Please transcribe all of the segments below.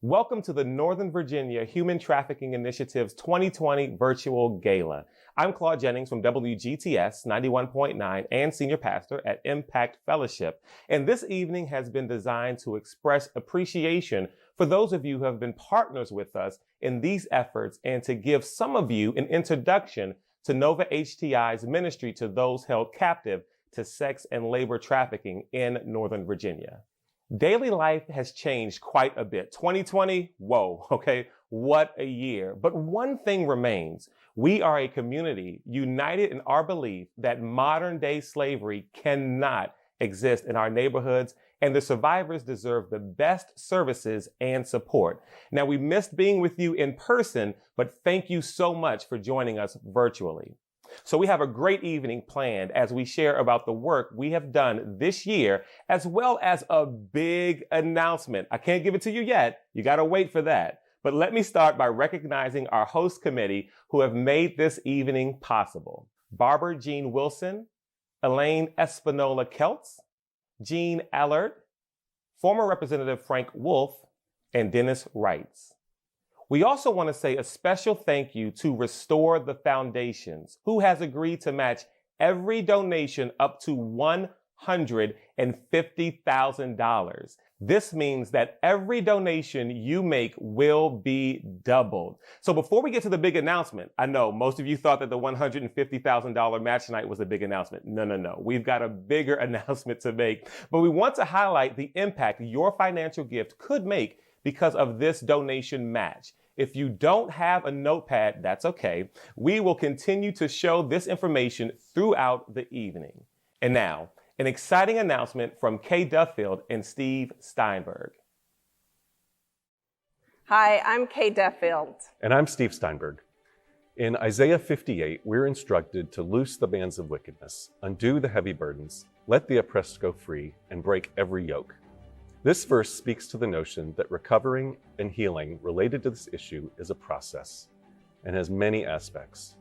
Welcome to the Northern Virginia Human Trafficking Initiative's 2020 Virtual Gala. I'm Claude Jennings from WGTS 91.9 and Senior Pastor at Impact Fellowship. And this evening has been designed to express appreciation for those of you who have been partners with us in these efforts and to give some of you an introduction to NOVA-HTI's ministry to those held captive to sex and labor trafficking in Northern Virginia. Daily life has changed quite a bit. 2020, whoa, okay, what a year. But one thing remains. We are a community united in our belief that modern day slavery cannot exist in our neighborhoods, and the survivors deserve the best services and support. Now, we missed being with you in person, but thank you so much for joining us virtually. So we have a great evening planned as we share about the work we have done this year, as well as a big announcement. I can't give it to you yet. You got to wait for that. But let me start by recognizing our host committee who have made this evening possible. Barbara Jean Wilson, Elaine Espinola-Keltz, Jean Allard, former Representative Frank Wolf, and Dennis Wrights. We also want to say a special thank you to Restore the Foundations, who has agreed to match every donation up to $150,000. This means that every donation you make will be doubled. So before we get to the big announcement, I know most of you thought that the $150,000 match tonight was a big announcement. No. We've got a bigger announcement to make, but we want to highlight the impact your financial gift could make because of this donation match. If you don't have a notepad, that's okay. We will continue to show this information throughout the evening. And now, an exciting announcement from Kay Duffield and Steve Steinberg. Hi, I'm Kay Duffield. And I'm Steve Steinberg. In Isaiah 58, we're instructed to loose the bands of wickedness, undo the heavy burdens, let the oppressed go free, and break every yoke. This verse speaks to the notion that recovering and healing related to this issue is a process and has many aspects.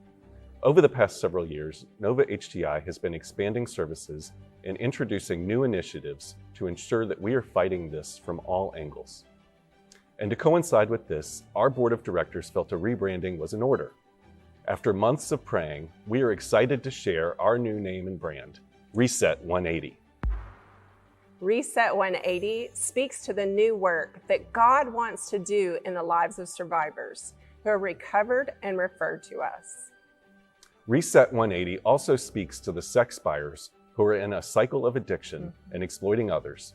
Over the past several years, NOVA-HTI has been expanding services and introducing new initiatives to ensure that we are fighting this from all angles. And to coincide with this, our board of directors felt a rebranding was in order. After months of praying, we are excited to share our new name and brand, Reset 180. Reset 180 speaks to the new work that God wants to do in the lives of survivors who are recovered and referred to us. Reset 180 also speaks to the sex buyers who are in a cycle of addiction and exploiting others,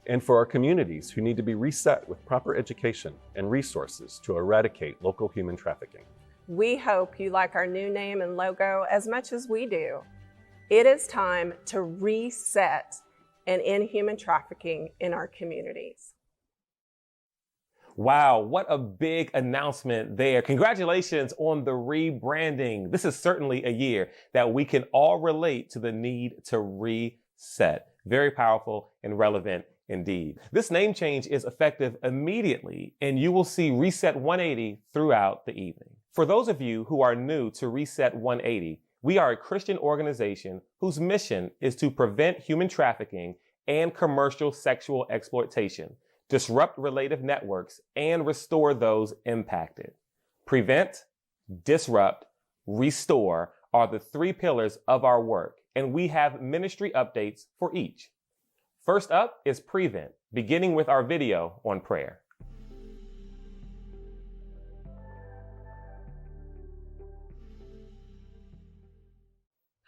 and for our communities who need to be reset with proper education and resources to eradicate local human trafficking. We hope you like our new name and logo as much as we do. It is time to reset and end human trafficking in our communities. Wow, what a big announcement there. Congratulations on the rebranding. This is certainly a year that we can all relate to the need to reset. Very powerful and relevant indeed. This name change is effective immediately, and you will see Reset 180 throughout the evening. For those of you who are new to Reset 180, we are a Christian organization whose mission is to prevent human trafficking and commercial sexual exploitation, disrupt related networks, and restore those impacted. Prevent, disrupt, restore are the three pillars of our work, and we have ministry updates for each. First up is Prevent, beginning with our video on prayer.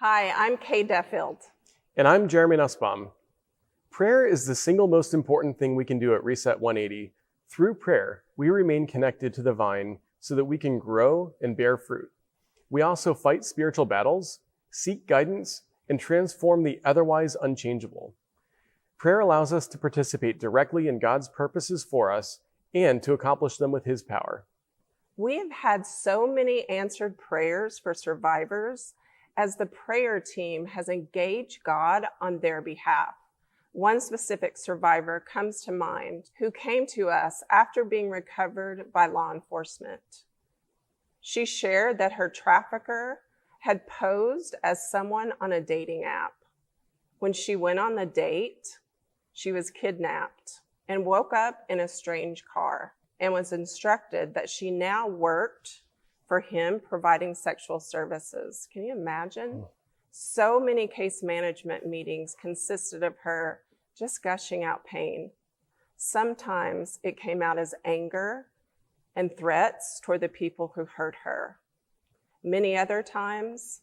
Hi, I'm Kay Duffield. And I'm Jeremy Nussbaum. Prayer is the single most important thing we can do at Reset 180. Through prayer, we remain connected to the vine so that we can grow and bear fruit. We also fight spiritual battles, seek guidance, and transform the otherwise unchangeable. Prayer allows us to participate directly in God's purposes for us and to accomplish them with His power. We have had so many answered prayers for survivors as the prayer team has engaged God on their behalf. One specific survivor comes to mind who came to us after being recovered by law enforcement. She shared that her trafficker had posed as someone on a dating app. When she went on the date, she was kidnapped and woke up in a strange car. and was instructed that she now worked for him providing sexual services. Can you imagine? So many case management meetings consisted of her just gushing out pain. Sometimes it came out as anger and threats toward the people who hurt her. Many other times,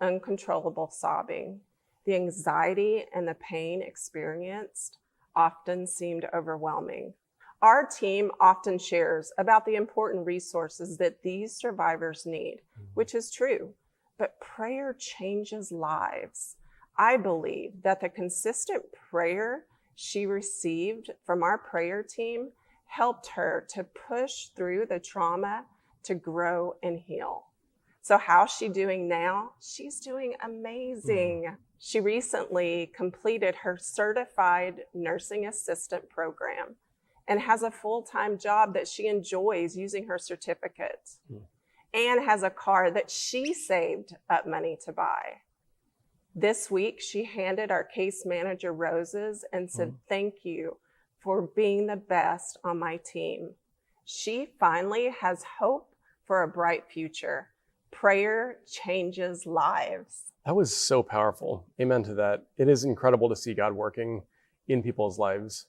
uncontrollable sobbing. The anxiety and the pain experienced often seemed overwhelming. Our team often shares about the important resources that these survivors need, which is true, but prayer changes lives. I believe that the consistent prayer she received from our prayer team helped her to push through the trauma to grow and heal. So how's she doing now? She's doing amazing. She recently completed her certified nursing assistant program and has a full-time job that she enjoys using her certificate and has a car that she saved up money to buy. This week, she handed our case manager roses and said, "Thank you for being the best on my team." She finally has hope for a bright future. Prayer changes lives. That was so powerful. Amen to that. It is incredible to see God working in people's lives.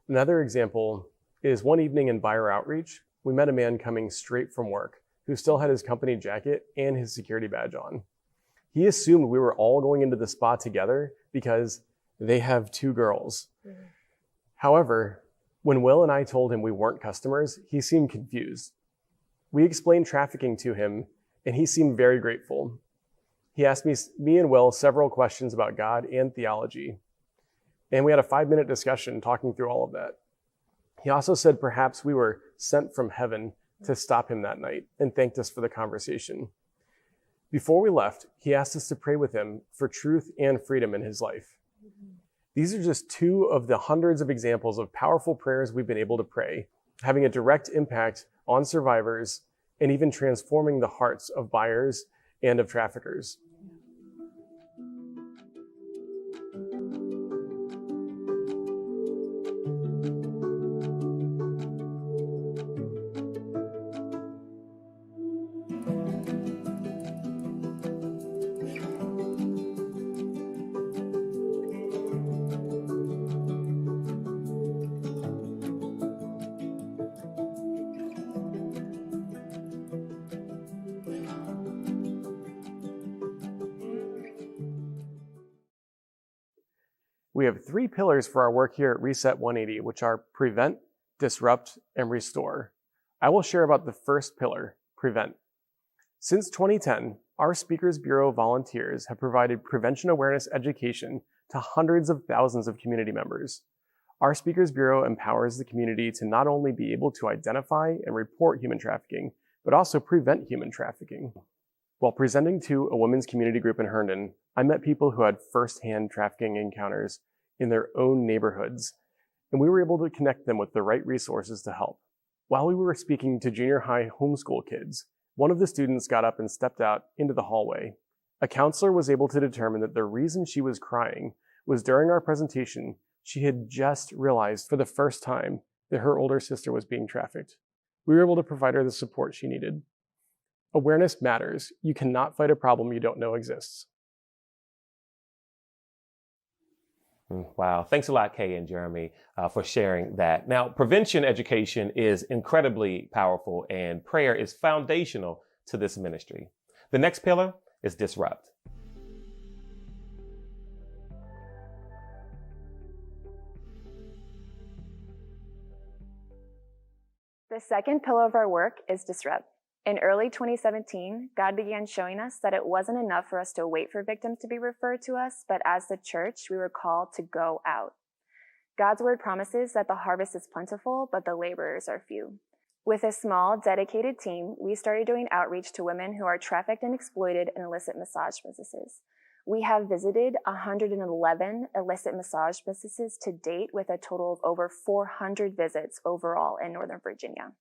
Another example is one evening in buyer outreach, we met a man coming straight from work who still had his company jacket and his security badge on. He assumed we were all going into the spa together because they have 2 girls. However, when Will and I told him we weren't customers, he seemed confused. We explained trafficking to him, and he seemed very grateful. He asked me and Will several questions about God and theology, and we had a 5-minute discussion talking through all of that. He also said perhaps we were sent from heaven to stop him that night and thanked us for the conversation. Before we left, he asked us to pray with him for truth and freedom in his life. These are just 2 of the hundreds of examples of powerful prayers we've been able to pray, having a direct impact on survivors and even transforming the hearts of buyers and of traffickers. We have 3 pillars for our work here at Reset 180, which are prevent, disrupt, and restore. I will share about the first pillar, prevent. Since 2010, our Speakers Bureau volunteers have provided prevention awareness education to hundreds of thousands of community members. Our Speakers Bureau empowers the community to not only be able to identify and report human trafficking, but also prevent human trafficking. While presenting to a women's community group in Herndon, I met people who had firsthand trafficking encounters in their own neighborhoods, and we were able to connect them with the right resources to help. While we were speaking to junior high homeschool kids, one of the students got up and stepped out into the hallway. A counselor was able to determine that the reason she was crying was during our presentation, she had just realized for the first time that her older sister was being trafficked. We were able to provide her the support she needed. Awareness matters. You cannot fight a problem you don't know exists. Wow. Thanks a lot, Kay and Jeremy, for sharing that. Now, prevention education is incredibly powerful, and prayer is foundational to this ministry. The next pillar is disrupt. The second pillar of our work is disrupt. In early 2017, God began showing us that it wasn't enough for us to wait for victims to be referred to us, but as the church, we were called to go out. God's word promises that the harvest is plentiful, but the laborers are few. With a small, dedicated team, we started doing outreach to women who are trafficked and exploited in illicit massage businesses. We have visited 111 illicit massage businesses to date, with a total of over 400 visits overall in Northern Virginia.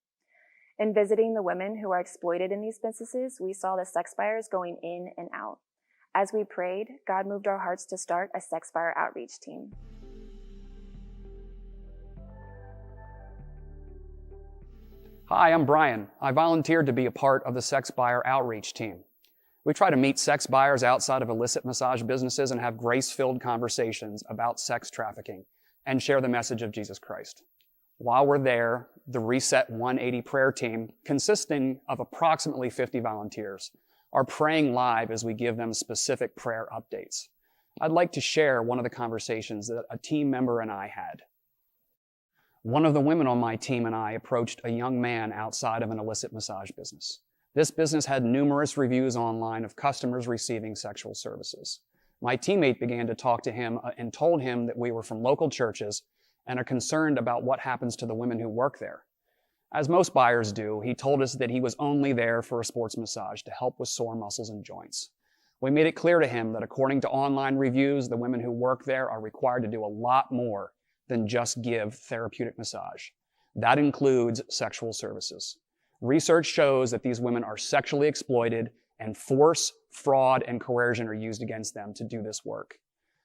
In visiting the women who are exploited in these businesses, we saw the sex buyers going in and out. As we prayed, God moved our hearts to start a sex buyer outreach team. Hi, I'm Brian. I volunteered to be a part of the sex buyer outreach team. We try to meet sex buyers outside of illicit massage businesses and have grace-filled conversations about sex trafficking and share the message of Jesus Christ. While we're there, the Reset 180 prayer team, consisting of approximately 50 volunteers, are praying live as we give them specific prayer updates. I'd like to share one of the conversations that a team member and I had. One of the women on my team and I approached a young man outside of an illicit massage business. This business had numerous reviews online of customers receiving sexual services. My teammate began to talk to him and told him that we were from local churches and are concerned about what happens to the women who work there. As most buyers do, he told us that he was only there for a sports massage to help with sore muscles and joints. We made it clear to him that according to online reviews, the women who work there are required to do a lot more than just give therapeutic massage. That includes sexual services. Research shows that these women are sexually exploited and force, fraud, and coercion are used against them to do this work.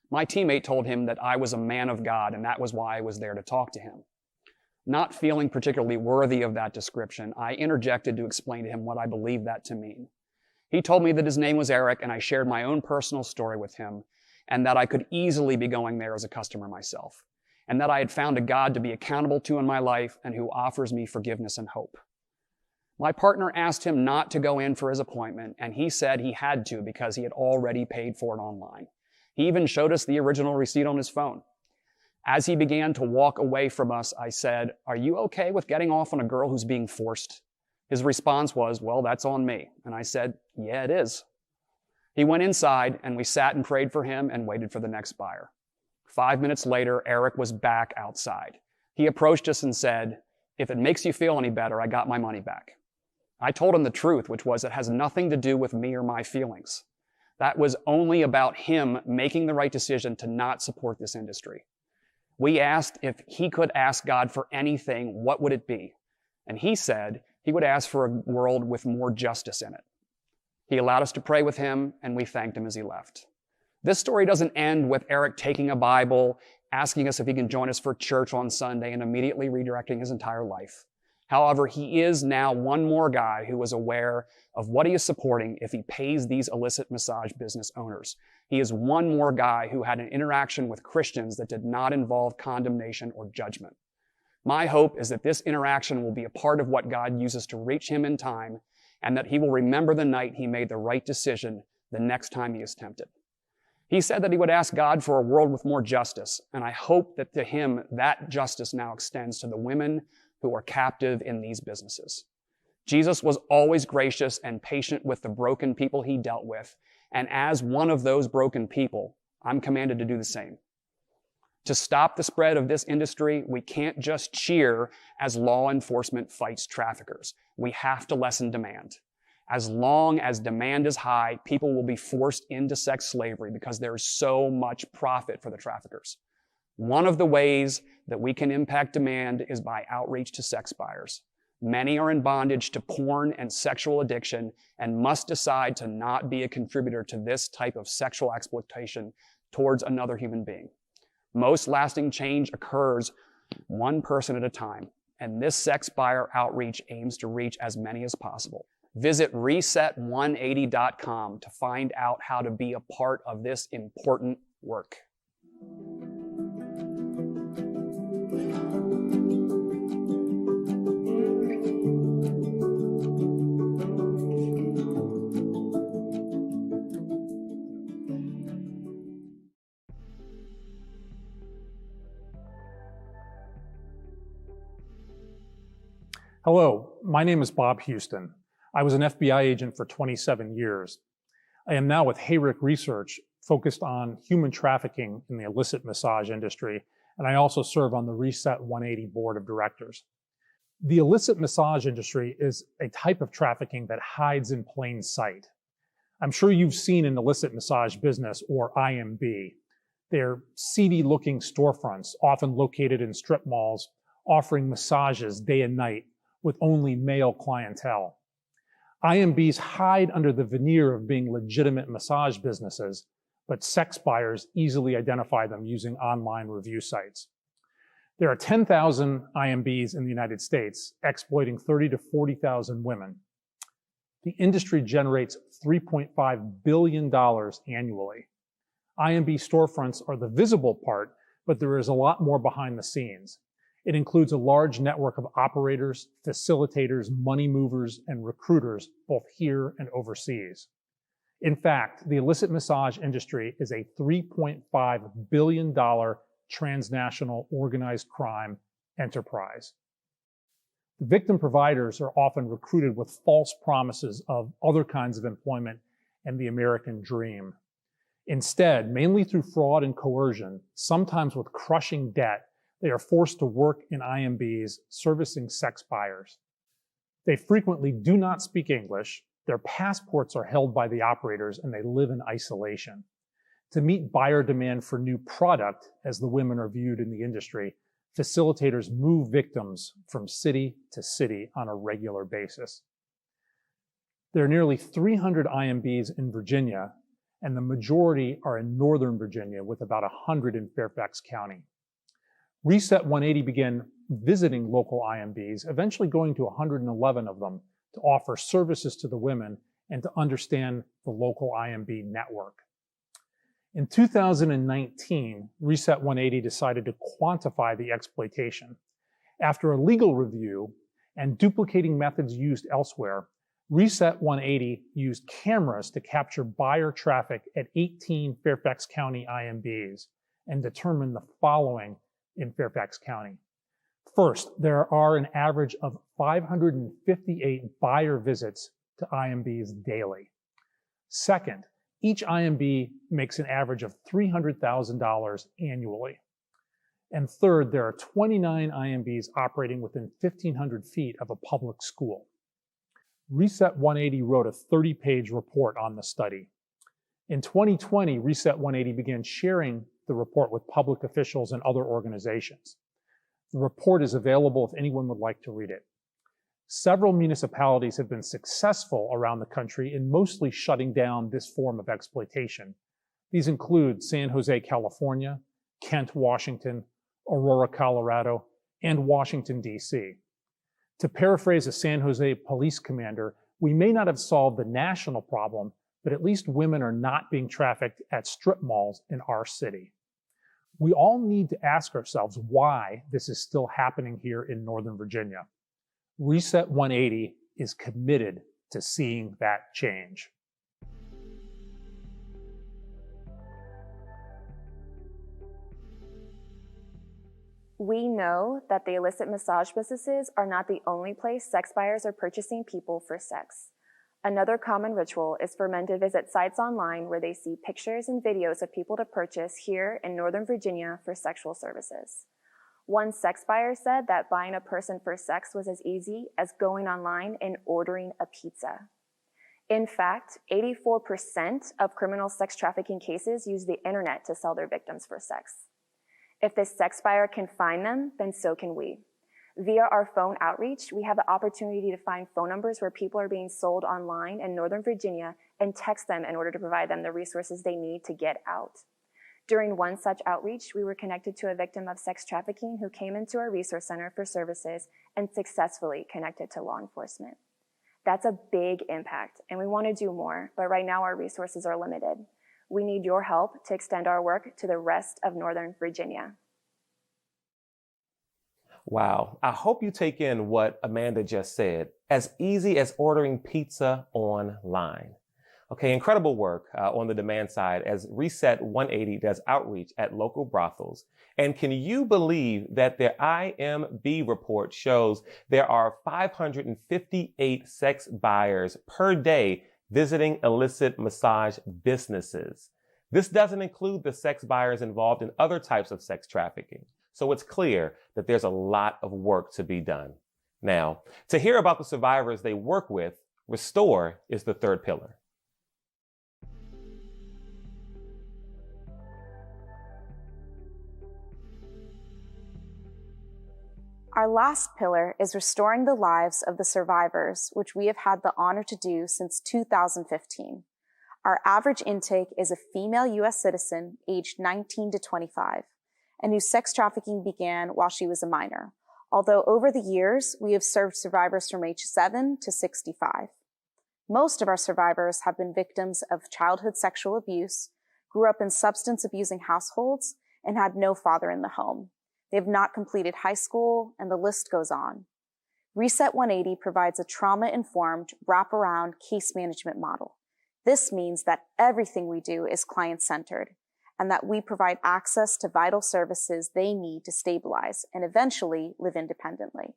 My teammate told him that I was a man of God and that was why I was there to talk to him. Not feeling particularly worthy of that description, I interjected to explain to him what I believed that to mean. He told me that his name was Eric and I shared my own personal story with him and that I could easily be going there as a customer myself and that I had found a God to be accountable to in my life and who offers me forgiveness and hope. My partner asked him not to go in for his appointment, and he said he had to because he had already paid for it online. He even showed us the original receipt on his phone. As he began to walk away from us, I said, "Are you okay with getting off on a girl who's being forced?" His response was, "Well, that's on me." And I said, "Yeah, it is." He went inside, and we sat and prayed for him and waited for the next buyer. 5 minutes later, Eric was back outside. He approached us and said, "If it makes you feel any better, I got my money back." I told him the truth, which was it has nothing to do with me or my feelings. That was only about him making the right decision to not support this industry. We asked if he could ask God for anything, what would it be? And he said he would ask for a world with more justice in it. He allowed us to pray with him, and we thanked him as he left. This story doesn't end with Eric taking a Bible, asking us if he can join us for church on Sunday, and immediately redirecting his entire life. However, he is now one more guy who is aware of what he is supporting if he pays these illicit massage business owners. He is one more guy who had an interaction with Christians that did not involve condemnation or judgment. My hope is that this interaction will be a part of what God uses to reach him in time, and that he will remember the night he made the right decision the next time he is tempted. He said that he would ask God for a world with more justice, and I hope that to him that justice now extends to the women who are captive in these businesses. Jesus was always gracious and patient with the broken people he dealt with, and as one of those broken people, I'm commanded to do the same. To stop the spread of this industry, we can't just cheer as law enforcement fights traffickers. We have to lessen demand. As long as demand is high, people will be forced into sex slavery because there is so much profit for the traffickers. One of the ways that we can impact demand is by outreach to sex buyers. Many are in bondage to porn and sexual addiction and must decide to not be a contributor to this type of sexual exploitation towards another human being. Most lasting change occurs one person at a time, and this sex buyer outreach aims to reach as many as possible. Visit reset180.com to find out how to be a part of this important work. Hello, my name is Bob Houston. I was an FBI agent for 27 years. I am now with Hayrick Research, focused on human trafficking in the illicit massage industry, and I also serve on the Reset 180 Board of Directors. The illicit massage industry is a type of trafficking that hides in plain sight. I'm sure you've seen an illicit massage business, or IMB. They're seedy-looking storefronts, often located in strip malls, offering massages day and night with only male clientele. IMBs hide under the veneer of being legitimate massage businesses, but sex buyers easily identify them using online review sites. There are 10,000 IMBs in the United States exploiting 30 to 40,000 women. The industry generates $3.5 billion annually. IMB storefronts are the visible part, but there is a lot more behind the scenes. It includes a large network of operators, facilitators, money movers, and recruiters, both here and overseas. In fact, the illicit massage industry is a $3.5 billion transnational organized crime enterprise. The victim providers are often recruited with false promises of other kinds of employment and the American dream. Instead, mainly through fraud and coercion, sometimes with crushing debt, they are forced to work in IMBs servicing sex buyers. They frequently do not speak English, their passports are held by the operators, and they live in isolation. To meet buyer demand for new product, as the women are viewed in the industry, facilitators move victims from city to city on a regular basis. There are nearly 300 IMBs in Virginia, and the majority are in Northern Virginia, with about 100 in Fairfax County. Reset 180 began visiting local IMBs, eventually going to 111 of them to offer services to the women and to understand the local IMB network. In 2019, Reset 180 decided to quantify the exploitation. After a legal review and duplicating methods used elsewhere, Reset 180 used cameras to capture buyer traffic at 18 Fairfax County IMBs and determined the following in Fairfax County. First, there are an average of 558 buyer visits to IMBs daily. Second, each IMB makes an average of $300,000 annually. And third, there are 29 IMBs operating within 1,500 feet of a public school. Reset 180 wrote a 30-page report on the study. In 2020, Reset 180 began sharing the report with public officials and other organizations. The report is available if anyone would like to read it. Several municipalities have been successful around the country in mostly shutting down this form of exploitation. These include San Jose, California, Kent, Washington, Aurora, Colorado, and Washington, D.C. To paraphrase a San Jose police commander, we may not have solved the national problem, but at least women are not being trafficked at strip malls in our city. We all need to ask ourselves why this is still happening here in Northern Virginia. Reset 180 is committed to seeing that change. We know that the illicit massage businesses are not the only place sex buyers are purchasing people for sex. Another common ritual is for men to visit sites online where they see pictures and videos of people to purchase here in Northern Virginia for sexual services. One sex buyer said that buying a person for sex was as easy as going online and ordering a pizza. In fact, 84% of criminal sex trafficking cases use the internet to sell their victims for sex. If the sex buyer can find them, then so can we. Via our phone outreach, we have the opportunity to find phone numbers where people are being sold online in Northern Virginia and text them in order to provide them the resources they need to get out. During one such outreach, we were connected to a victim of sex trafficking who came into our resource center for services and successfully connected to law enforcement. That's a big impact, and we want to do more, but right now our resources are limited. We need your help to extend our work to the rest of Northern Virginia. Wow. I hope you take in what Amanda just said. As easy as ordering pizza online. Okay, incredible work on the demand side as Reset 180 does outreach at local brothels. And can you believe that their IMB report shows there are 558 sex buyers per day visiting illicit massage businesses? This doesn't include the sex buyers involved in other types of sex trafficking. So it's clear that there's a lot of work to be done. Now, to hear about the survivors they work with, Restore is the third pillar. Our last pillar is restoring the lives of the survivors, which we have had the honor to do since 2015. Our average intake is a female U.S. citizen aged 19 to 25. and whose sex trafficking began while she was a minor, although over the years, we have served survivors from age 7 to 65. Most of our survivors have been victims of childhood sexual abuse, grew up in substance-abusing households, and had no father in the home. They have not completed high school, and the list goes on. Reset 180 provides a trauma-informed, wraparound case management model. This means that everything we do is client-centered, and that we provide access to vital services they need to stabilize and eventually live independently.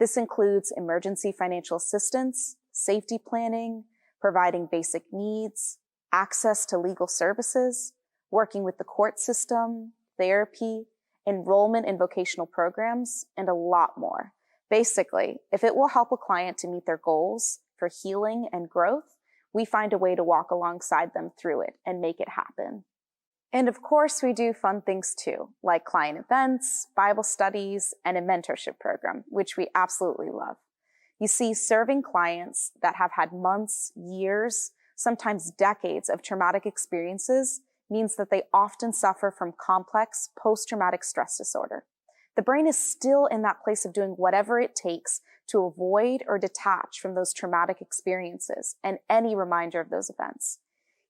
This includes emergency financial assistance, safety planning, providing basic needs, access to legal services, working with the court system, therapy, enrollment in vocational programs, and a lot more. Basically, if it will help a client to meet their goals for healing and growth, we find a way to walk alongside them through it and make it happen. And of course, we do fun things too, like client events, Bible studies, and a mentorship program, which we absolutely love. You see, serving clients that have had months, years, sometimes decades of traumatic experiences means that they often suffer from complex post-traumatic stress disorder. The brain is still in that place of doing whatever it takes to avoid or detach from those traumatic experiences and any reminder of those events.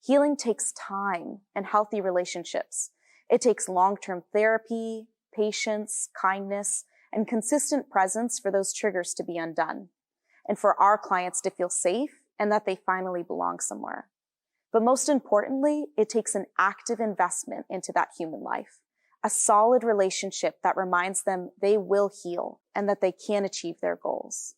Healing takes time and healthy relationships. It takes long-term therapy, patience, kindness, and consistent presence for those triggers to be undone, and for our clients to feel safe and that they finally belong somewhere. But most importantly, it takes an active investment into that human life, a solid relationship that reminds them they will heal and that they can achieve their goals.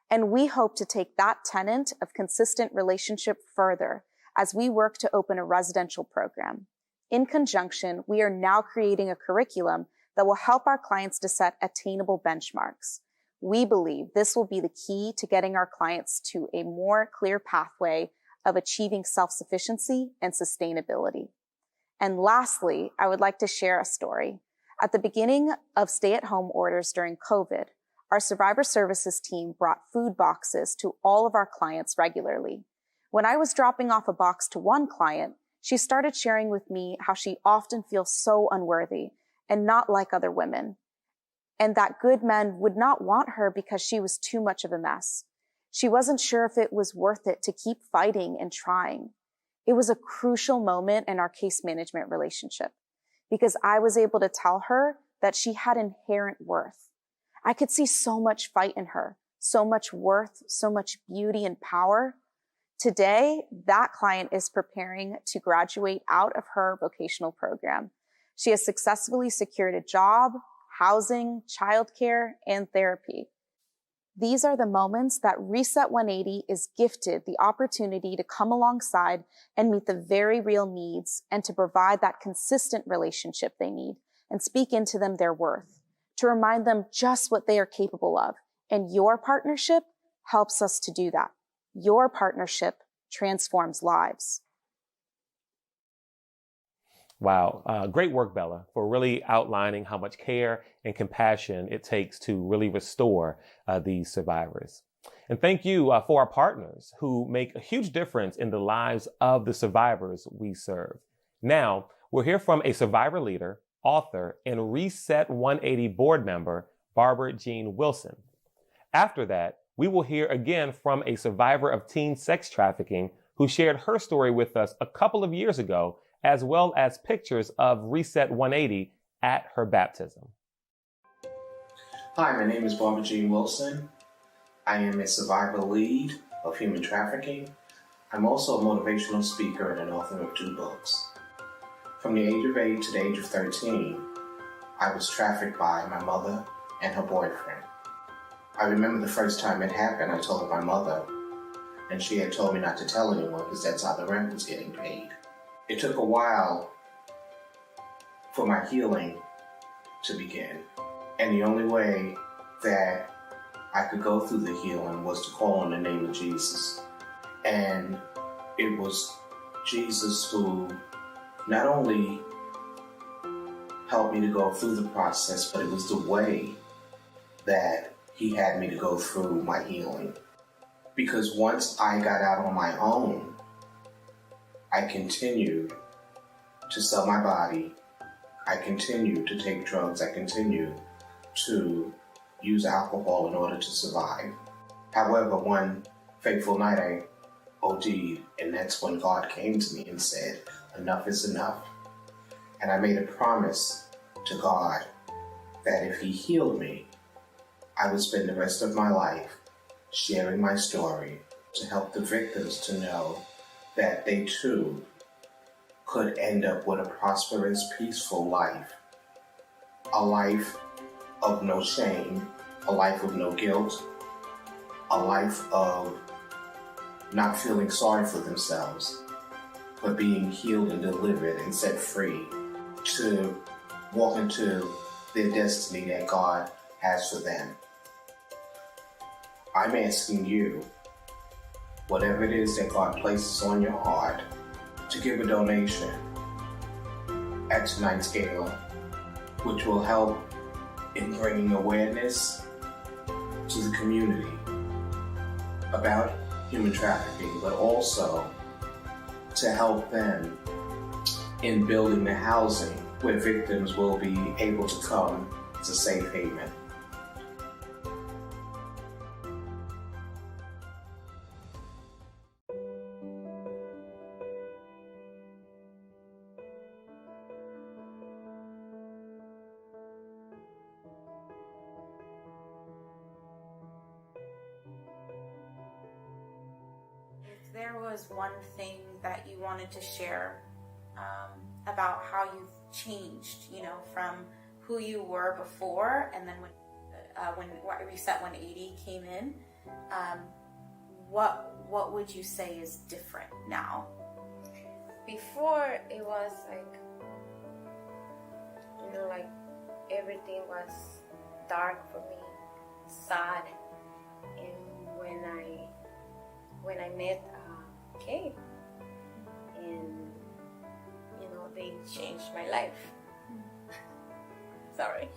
And we hope to take that tenet of consistent relationship further as we work to open a residential program. In conjunction, we are now creating a curriculum that will help our clients to set attainable benchmarks. We believe this will be the key to getting our clients to a more clear pathway of achieving self-sufficiency and sustainability. And lastly, I would like to share a story. At the beginning of stay-at-home orders during COVID, our survivor services team brought food boxes to all of our clients regularly. When I was dropping off a box to one client, she started sharing with me how she often feels so unworthy and not like other women, and that good men would not want her because she was too much of a mess. She wasn't sure if it was worth it to keep fighting and trying. It was a crucial moment in our case management relationship because I was able to tell her that she had inherent worth. I could see so much fight in her, so much worth, so much beauty and power. Today, that client is preparing to graduate out of her vocational program. She has successfully secured a job, housing, childcare, and therapy. These are the moments that Reset 180 is gifted the opportunity to come alongside and meet the very real needs and to provide that consistent relationship they need and speak into them their worth, to remind them just what they are capable of. And your partnership helps us to do that. Your partnership transforms lives. Wow. Great work, Bella, for really outlining how much care and compassion it takes to really restore these survivors. And thank you for our partners who make a huge difference in the lives of the survivors we serve. Now, we'll hear from a survivor leader, author, and Reset 180 board member, Barbara Jean Wilson. After that, we will hear again from a survivor of teen sex trafficking who shared her story with us a couple of years ago, as well as pictures of Reset 180 at her baptism. Hi, my name is Barbara Jean Wilson. I am a survivor lead of human trafficking. I'm also a motivational speaker and an author of 2 books. From the age of 8 to the age of 13, I was trafficked by my mother and her boyfriend. I remember the first time it happened, I told my mother, and she had told me not to tell anyone because that's how the rent was getting paid. It took a while for my healing to begin, and the only way that I could go through the healing was to call on the name of Jesus. And it was Jesus who not only helped me to go through the process, but it was the way that he had me to go through my healing. Because once I got out on my own, I continued to sell my body, I continued to take drugs. I continued to use alcohol in order to survive. However, one fateful night I OD'd, and that's when God came to me and said, enough is enough. And I made a promise to God that if He healed me, I would spend the rest of my life sharing my story to help the victims to know that they too could end up with a prosperous, peaceful life. A life of no shame, a life of no guilt, a life of not feeling sorry for themselves, but being healed and delivered and set free to walk into their destiny that God has for them. I'm asking you, whatever it is that God places on your heart, to give a donation at tonight's gala, which will help in bringing awareness to the community about human trafficking, but also to help them in building the housing where victims will be able to come as a safe haven. If there was one thing that you wanted to share about how you've changed, from who you were before, and then when Reset 180 came in, what would you say is different now? Before it was like everything was dark for me, sad, and when I met Kay, and they changed my life. Sorry,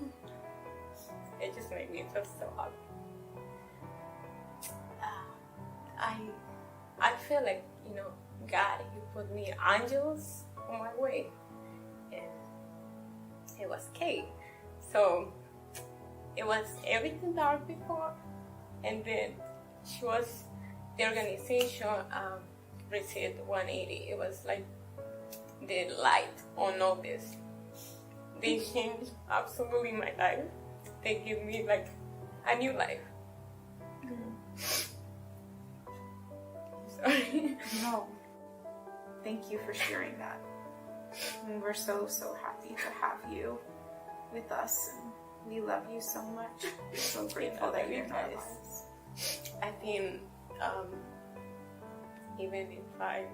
it just made me feel so happy. I feel like God, He put me angels on my way, and it was Kay. So it was everything dark before, and then she was the organization Reset 180. It was like the light on all this. They changed absolutely my life. They give me like a new life. Sorry. No. Thank you for sharing that. And we're so happy to have you with us. And we love you so much. We're so grateful that you're in our lives. I think even if I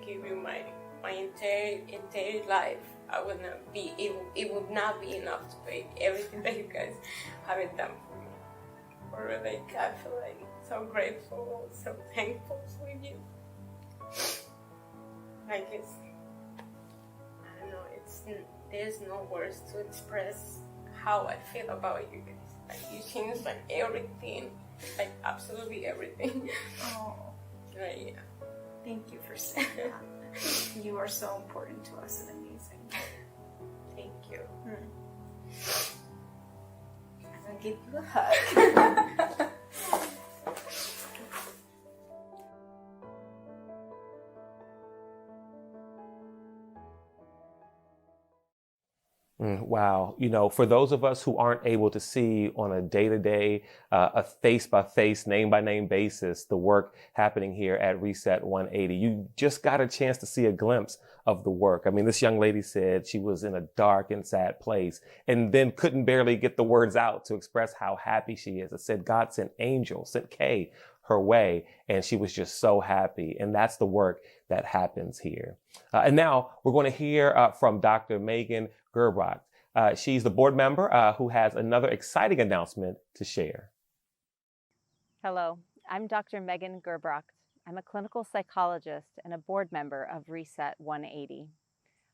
give you my entire life, I would not be able. It would not be enough to pay everything that you guys haven't done for me. Or I feel like so grateful, so thankful with you. I guess I don't know. There's no words to express how I feel about you guys. Like you changed like everything, like absolutely everything. Oh, yeah. Thank you for saying that. You are so important to us and amazing. Thank you. I'm gonna give you a hug. Wow. For those of us who aren't able to see on a day-to-day, a face-by-face, name-by-name basis, the work happening here at Reset 180, you just got a chance to see a glimpse of the work. I mean, this young lady said she was in a dark and sad place and then couldn't barely get the words out to express how happy she is. It said God sent angels, sent Kay her way, and she was just so happy. And that's the work that happens here. And now we're going to hear from Dr. Megan Gerbrock. She's the board member who has another exciting announcement to share. Hello, I'm Dr. Megan Gerbrock. I'm a clinical psychologist and a board member of Reset 180.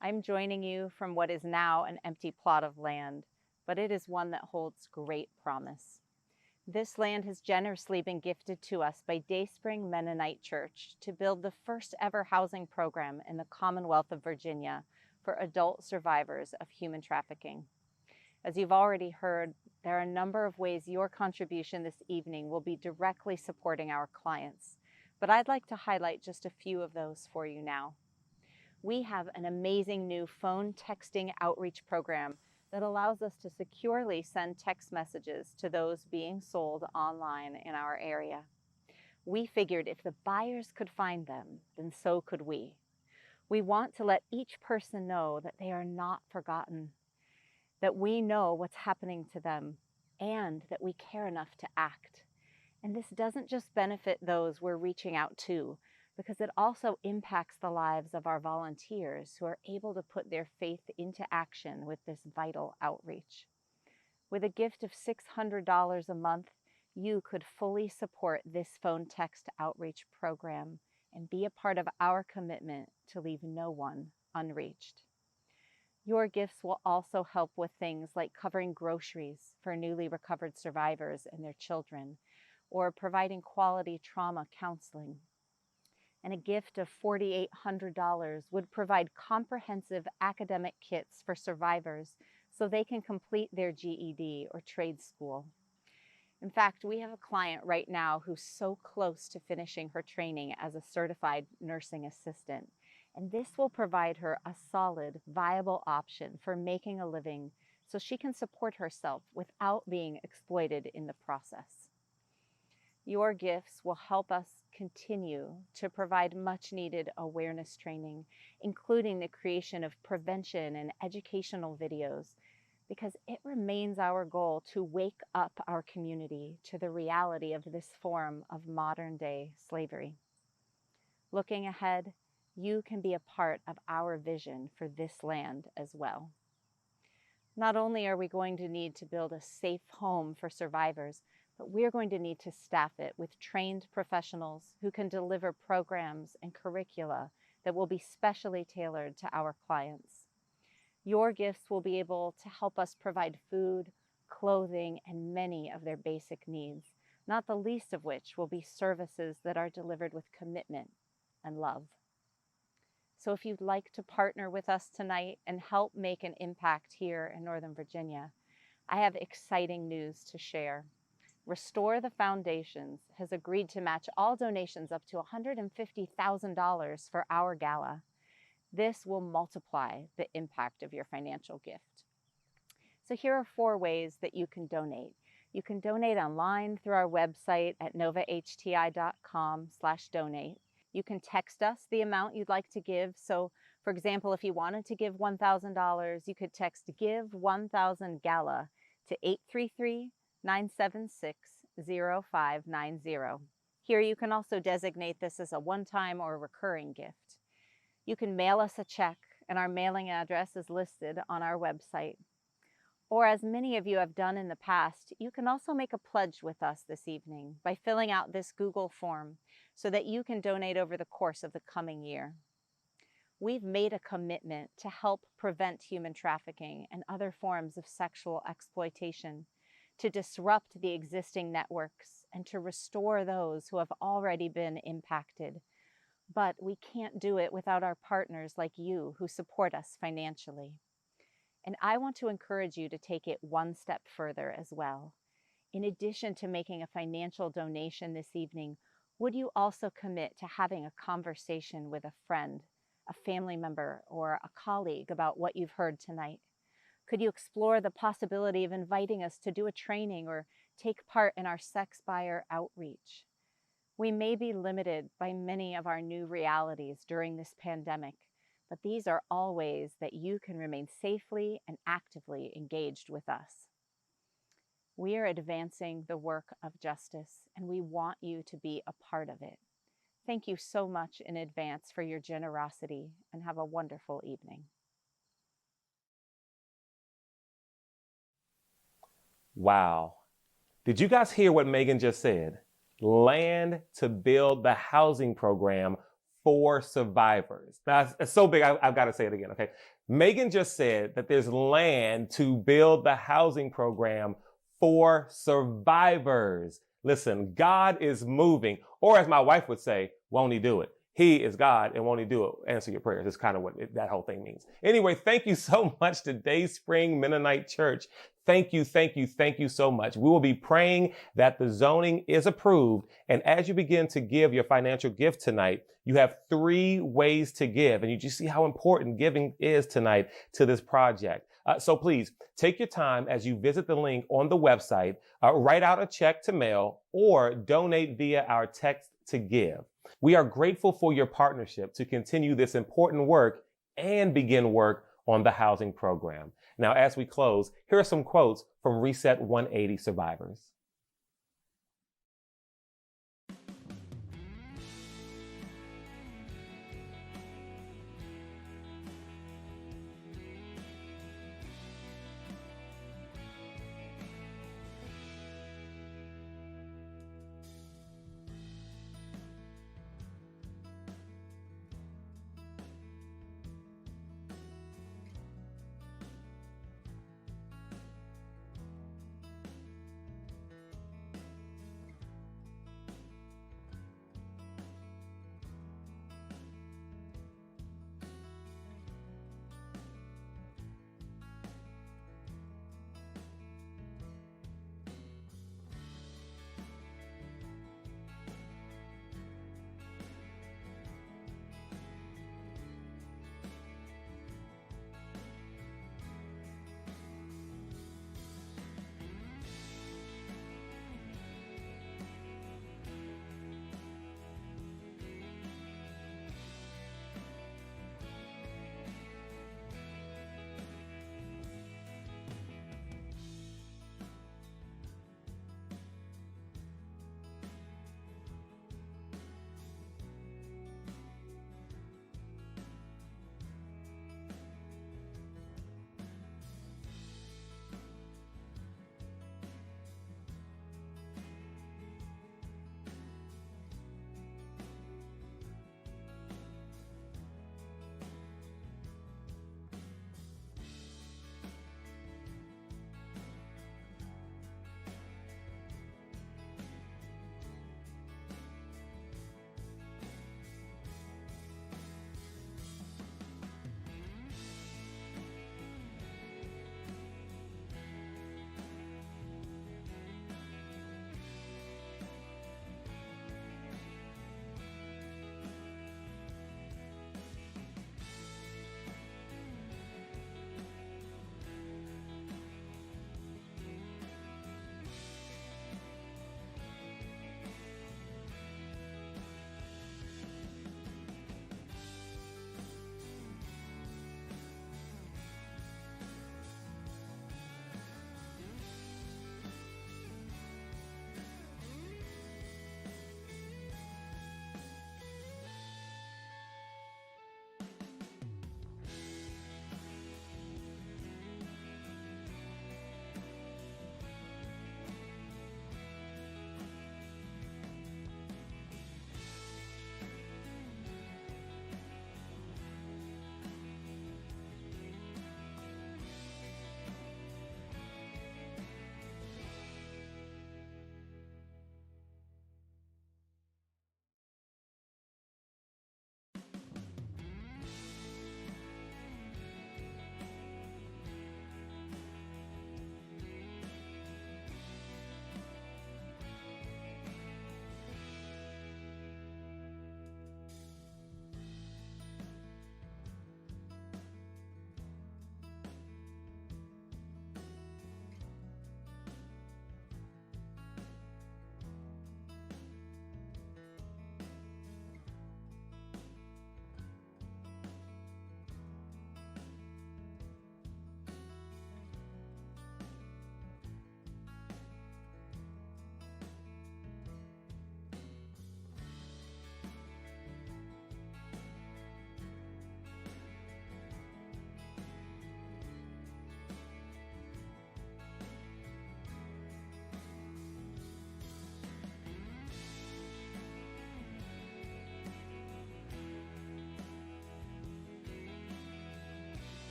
I'm joining you from what is now an empty plot of land, but it is one that holds great promise. This land has generously been gifted to us by Dayspring Mennonite Church to build the first ever housing program in the Commonwealth of Virginia for adult survivors of human trafficking. As you've already heard, there are a number of ways your contribution this evening will be directly supporting our clients, but I'd like to highlight just a few of those for you now. We have an amazing new phone texting outreach program that allows us to securely send text messages to those being sold online in our area. We figured if the buyers could find them, then so could we. We want to let each person know that they are not forgotten, that we know what's happening to them, and that we care enough to act. And this doesn't just benefit those we're reaching out to, because it also impacts the lives of our volunteers who are able to put their faith into action with this vital outreach. With a gift of $600 a month, you could fully support this phone text outreach program and be a part of our commitment to leave no one unreached. Your gifts will also help with things like covering groceries for newly recovered survivors and their children, or providing quality trauma counseling. And a gift of $4,800 would provide comprehensive academic kits for survivors so they can complete their GED or trade school. In fact, we have a client right now who's so close to finishing her training as a certified nursing assistant, and this will provide her a solid, viable option for making a living so she can support herself without being exploited in the process. Your gifts will help us continue to provide much-needed awareness training, including the creation of prevention and educational videos, because it remains our goal to wake up our community to the reality of this form of modern-day slavery. Looking ahead, you can be a part of our vision for this land as well. Not only are we going to need to build a safe home for survivors, but we're going to need to staff it with trained professionals who can deliver programs and curricula that will be specially tailored to our clients. Your gifts will be able to help us provide food, clothing, and many of their basic needs, not the least of which will be services that are delivered with commitment and love. So if you'd like to partner with us tonight and help make an impact here in Northern Virginia, I have exciting news to share. Restore the Foundations has agreed to match all donations up to $150,000 for our gala. This will multiply the impact of your financial gift. So here are 4 ways that you can donate. You can donate online through our website at novahti.com/donate. You can text us the amount you'd like to give. So, for example, if you wanted to give $1,000, you could text "Give 1,000 Gala" to 833-976-0590. Here you can also designate this as a one-time or recurring gift. You can mail us a check, and our mailing address is listed on our website. Or, as many of you have done in the past, you can also make a pledge with us this evening by filling out this Google form so that you can donate over the course of the coming year. We've made a commitment to help prevent human trafficking and other forms of sexual exploitation, to disrupt the existing networks, and to restore those who have already been impacted. But we can't do it without our partners like you who support us financially. And I want to encourage you to take it one step further as well. In addition to making a financial donation this evening, would you also commit to having a conversation with a friend, a family member, or a colleague about what you've heard tonight? Could you explore the possibility of inviting us to do a training or take part in our sex buyer outreach? We may be limited by many of our new realities during this pandemic, but these are all ways that you can remain safely and actively engaged with us. We are advancing the work of justice, and we want you to be a part of it. Thank you so much in advance for your generosity, and have a wonderful evening. Wow. Did you guys hear what Megan just said? Land to build the housing program for survivors. Now, it's so big, I've got to say it again, okay? Megan just said that there's land to build the housing program for survivors. Listen, God is moving, or as my wife would say, won't he do it? He is God, and won't he do it? Answer your prayers. That's kind of what that whole thing means. Anyway, thank you so much to Dayspring Mennonite Church. Thank you so much. We will be praying that the zoning is approved. And as you begin to give your financial gift tonight, you have 3 ways to give. And you just see how important giving is tonight to this project. So please take your time as you visit the link on the website, write out a check to mail, or donate via our text to give. We are grateful for your partnership to continue this important work and begin work on the housing program. Now, as we close, here are some quotes from Reset 180 survivors.